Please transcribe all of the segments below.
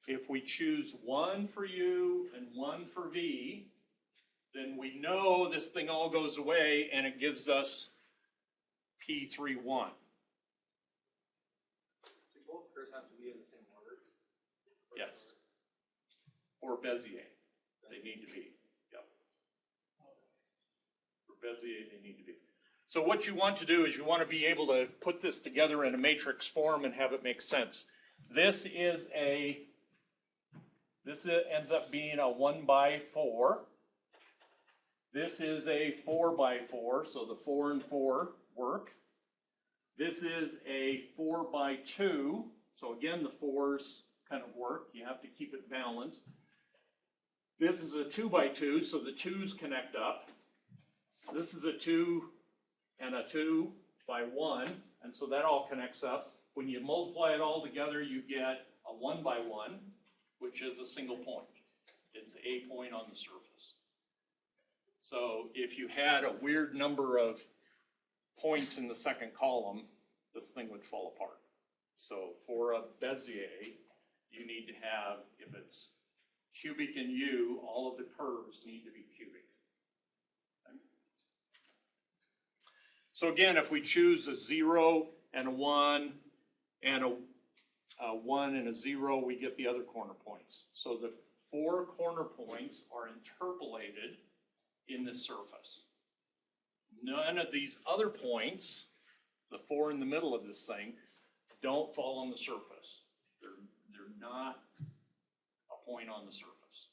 if we choose 1 for u and 1 for v, then we know this thing all goes away and it gives us P31. Do both curves have to be in the same order? Yes. For Bezier, they need to be. Yep. For Bezier, they need to be. So what you want to do is you want to be able to put this together in a matrix form and have it make sense. This ends up being a 1 by 4. This is a 4 by 4, so the 4 and 4 work. This is a 4 by 2, so again the 4s kind of work. You have to keep it balanced. This is a 2 by 2, so the 2s connect up. This is a 2 and a 2 by 1, and so that all connects up. When you multiply it all together, you get a 1 by 1, which is a single point. It's a point on the surface. So if you had a weird number of points in the second column, this thing would fall apart. So for a Bezier, you need to have, if it's cubic in U, all of the curves need to be cubic. Okay? So again, if we choose a 0 and a 1 and a 1 and a 0, we get the other corner points. So the 4 corner points are interpolated in the surface. None of these other points, the 4 in the middle of this thing, don't fall on the surface. They're not a point on the surface.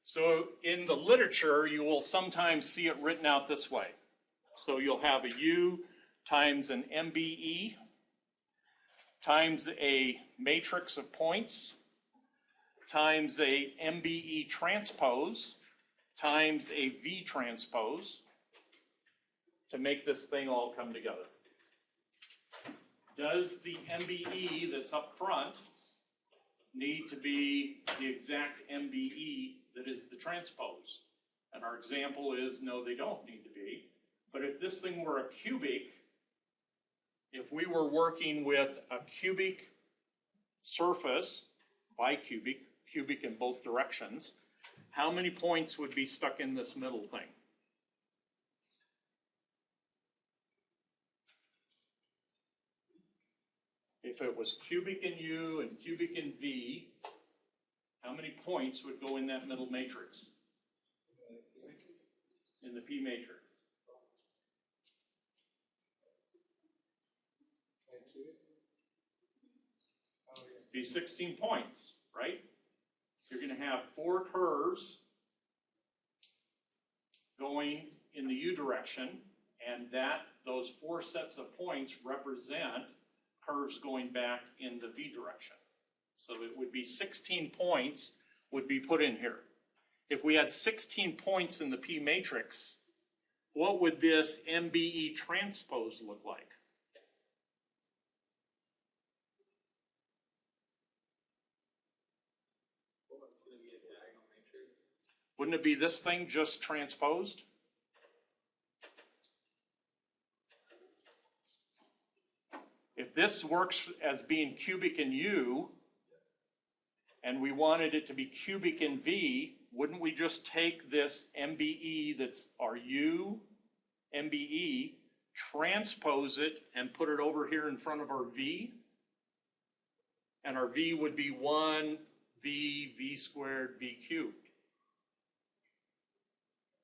So in the literature, you will sometimes see it written out this way. So you'll have a U times an MBE times a matrix of points times a MBE transpose times a V transpose to make this thing all come together. Does the MBE that's up front need to be the exact MBE that is the transpose? And our example is no, they don't need to be. But if this thing were a cubic, if we were working with a cubic surface, bicubic, cubic in both directions, how many points would be stuck in this middle thing? If it was cubic in U and cubic in V, how many points would go in that middle matrix? In the P matrix. Be 16 points, right? You're going to have 4 curves going in the U direction, and those 4 sets of points represent curves going back in the V direction. So it would be 16 points would be put in here. If we had 16 points in the P matrix, what would this MBE transpose look like? Wouldn't it be this thing just transposed? If this works as being cubic in U, and we wanted it to be cubic in V, wouldn't we just take this MBE that's our U, MBE, transpose it, and put it over here in front of our V? And our V would be 1 V, V squared, V cubed.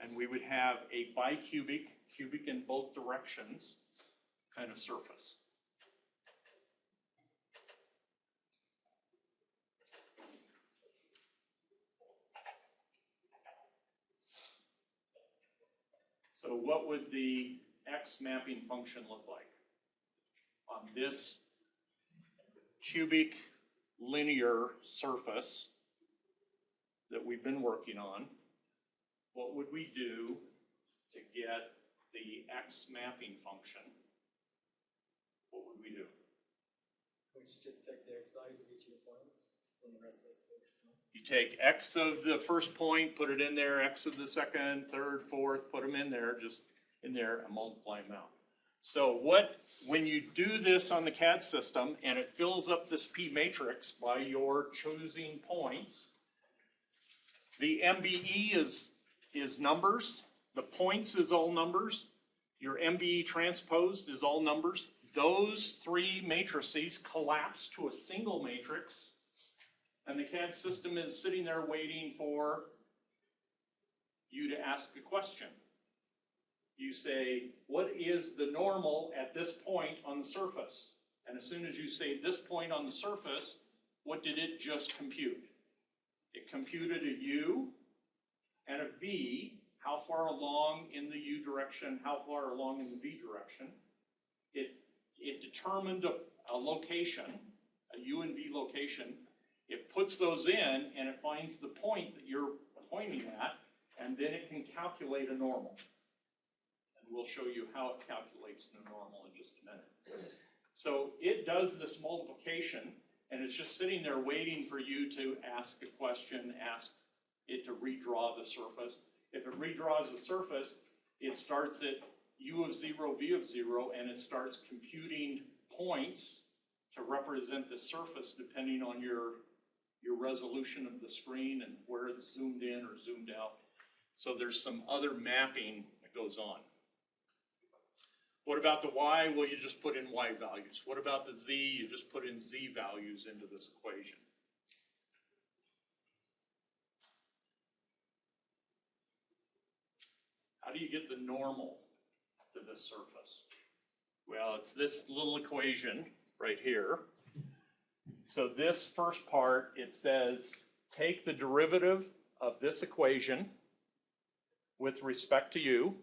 And we would have a bicubic, cubic in both directions, kind of surface. So what would the X mapping function look like on this cubic linear surface that we've been working on? What would we do to get the X mapping function? What would we do? We should just take the X values of each of the points, and the rest of the sum. You take X of the first point, put it in there, X of the second, third, fourth, put them in there, just in there, and multiply them out. So when you do this on the CAD system and it fills up this P matrix by your choosing points, the MBE is numbers, the points is all numbers, your MBE transposed is all numbers. Those three matrices collapse to a single matrix, and the CAD system is sitting there waiting for you to ask a question. You say, what is the normal at this point on the surface? And as soon as you say this point on the surface, what did it just compute? It computed a U and a V, how far along in the U direction, how far along in the V direction. It determined a location, a U and V location. It puts those in and it finds the point that you're pointing at, and then it can calculate a normal. And we'll show you how it calculates the normal in just a minute. So it does this multiplication, and it's just sitting there waiting for you to ask a question, ask it to redraw the surface. If it redraws the surface, it starts at U of 0, V of 0, and it starts computing points to represent the surface depending on your resolution of the screen and where it's zoomed in or zoomed out. So there's some other mapping that goes on. What about the Y? Well, you just put in Y values. What about the Z? You just put in Z values into this equation. How do you get the normal to this surface? Well, it's this little equation right here. So this first part, it says, take the derivative of this equation with respect to U,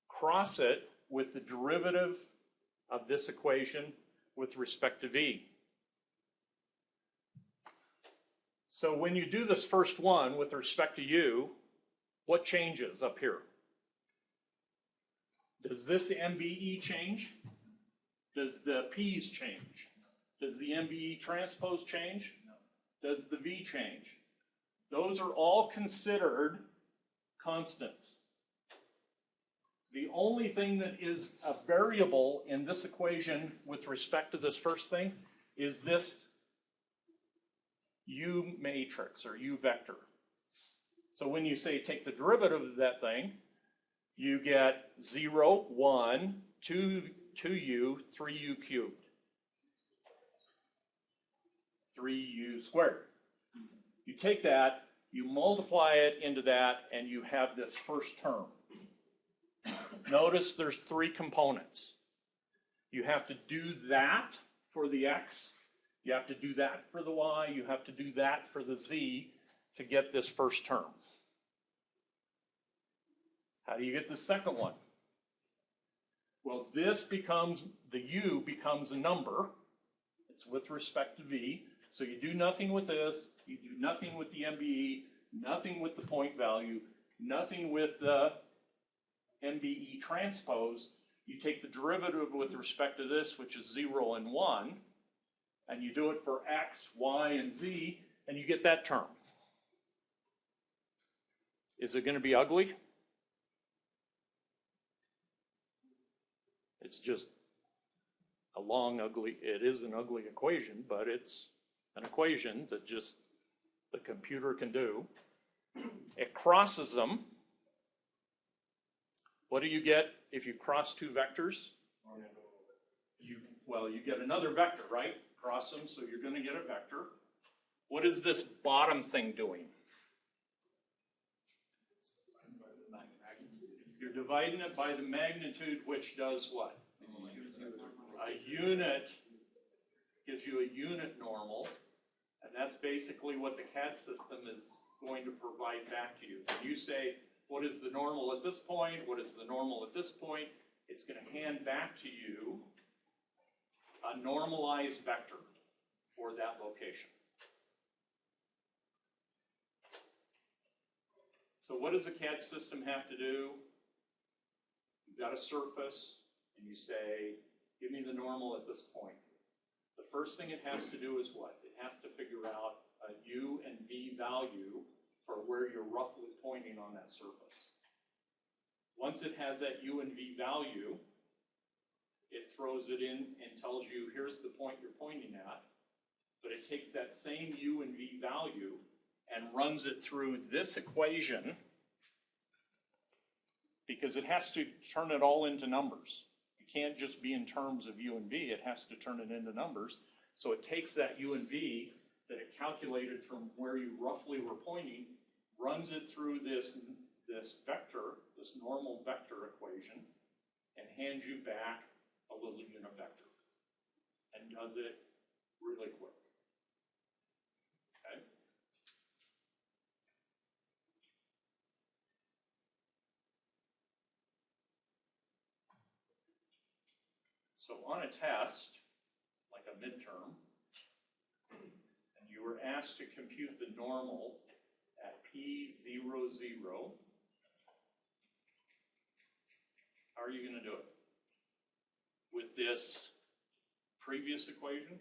cross it with the derivative of this equation with respect to V. So when you do this first one with respect to U, what changes up here? Does this MBE change? Does the P's change? Does the MBE transpose change? No. Does the V change? Those are all considered constants. The only thing that is a variable in this equation with respect to this first thing is this U matrix or U vector. So when you say take the derivative of that thing, you get 0, 1, 2u, 3u cubed. 3u squared. You take that, you multiply it into that, and you have this first term. Notice there's three components. You have to do that for the x, you have to do that for the y, you have to do that for the z to get this first term. How do you get the second one? Well, this becomes, the u becomes a number. It's with respect to v. So you do nothing with this, you do nothing with the MBE, nothing with the point value, nothing with the MBE transpose. You take the derivative with respect to this, which is 0 and 1, and you do it for x, y, and z, and you get that term. Is it going to be ugly? It's just a long, ugly, it is an ugly equation, but it's an equation that just the computer can do. It crosses them. What do you get if you cross two vectors? You get another vector, right? Cross them, so you're going to get a vector. What is this bottom thing doing? You're dividing it by the magnitude, which does what? A unit gives you a unit normal, and that's basically what the CAD system is going to provide back to you. When you say, what is the normal at this point? What is the normal at this point? It's going to hand back to you a normalized vector for that location. So what does a CAD system have to do? You've got a surface, and you say, give me the normal at this point. The first thing it has to do is what? It has to figure out a U and V value for where you're roughly pointing on that surface. Once it has that u and v value, it throws it in and tells you, here's the point you're pointing at. But it takes that same u and v value and runs it through this equation, because it has to turn it all into numbers. It can't just be in terms of u and v, it has to turn it into numbers. So it takes that u and v that it calculated from where you roughly were pointing, runs it through this vector, this normal vector equation, and hands you back a little unit vector. And does it really quick. Okay? So on a test, like a midterm, and you were asked to compute the normal at p0, 0, how are you going to do it? With this previous equation?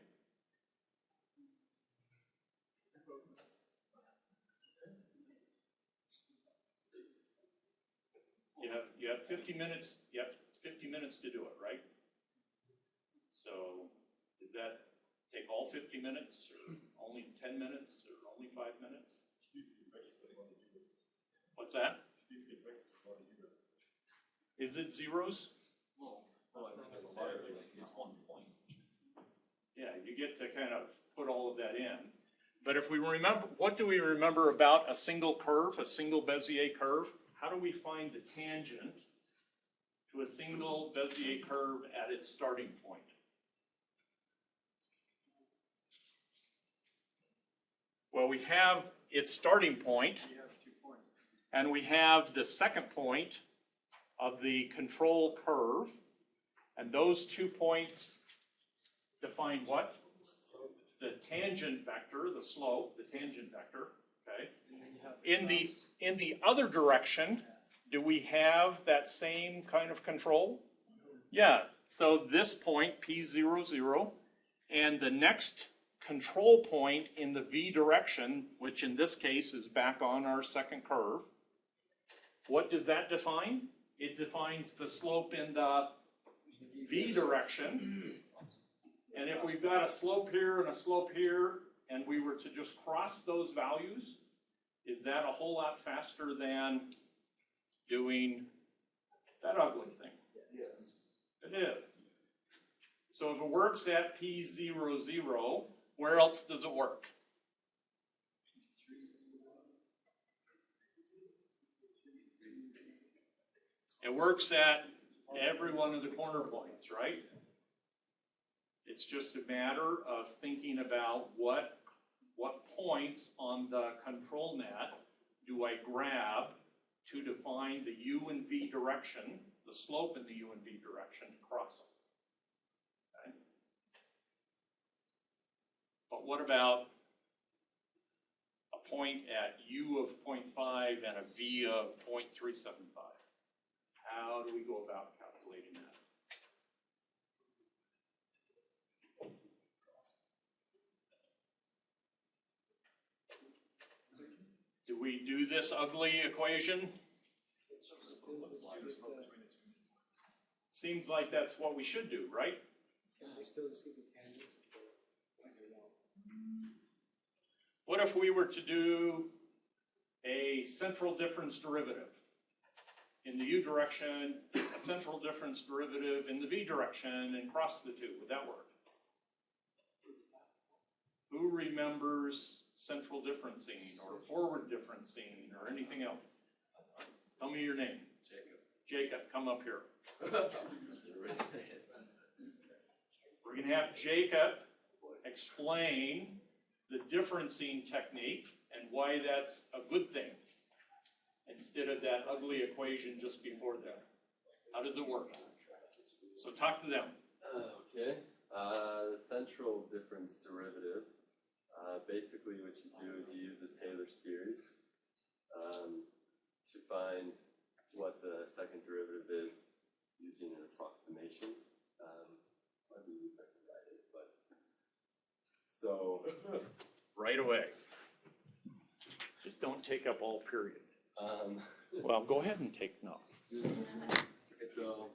You have 50 minutes. You have 50 minutes to do it, right? So does that take all 50 minutes, or only 10 minutes, or only 5 minutes? What's that? Is it zeros? It's 1 point. Yeah, you get to kind of put all of that in. But if we remember, what do we remember about a single curve, a single Bezier curve? How do we find the tangent to a single Bezier curve at its starting point? Well, we have its starting point, You have 2 points. and we have the second point of the control curve, and those 2 points define what? The tangent vector, the slope, the tangent vector, okay? And then you have In the other direction, do we have that same kind of control? Yeah, so this point, P00, 0, and the next control point in the V direction, which in this case is back on our second curve, what does that define? It defines the slope in the V direction. And if we've got a slope here and a slope here, and we were to just cross those values, is that a whole lot faster than doing that ugly thing? Yes. It is. So if it works at P00, where else does it work? It works at every one of the corner points, right? It's just a matter of thinking about what points on the control net do I grab to define the u and v direction, the slope in the u and v direction to cross them. Okay? But what about a point at u of 0.5 and a v of 0.375? How do we go about calculating that? Do we do this ugly equation? Seems like that's what we should do, right? Can we still see the tangents of the What if we were to do a central difference derivative in the u direction, a central difference derivative in the v direction, and cross the two? Would that work? Who remembers central differencing or forward differencing or anything else? Tell me your name. Jacob. Jacob, come up here. We're going to have Jacob explain the differencing technique and why that's a good thing instead of that ugly equation just before there. How does it work? So talk to them. Okay, the central difference derivative, basically what you do is you use the Taylor series to find what the second derivative is using an approximation. Let me see if I can write it, but so Right away. Just don't take up all period. Well, go ahead and take, no. So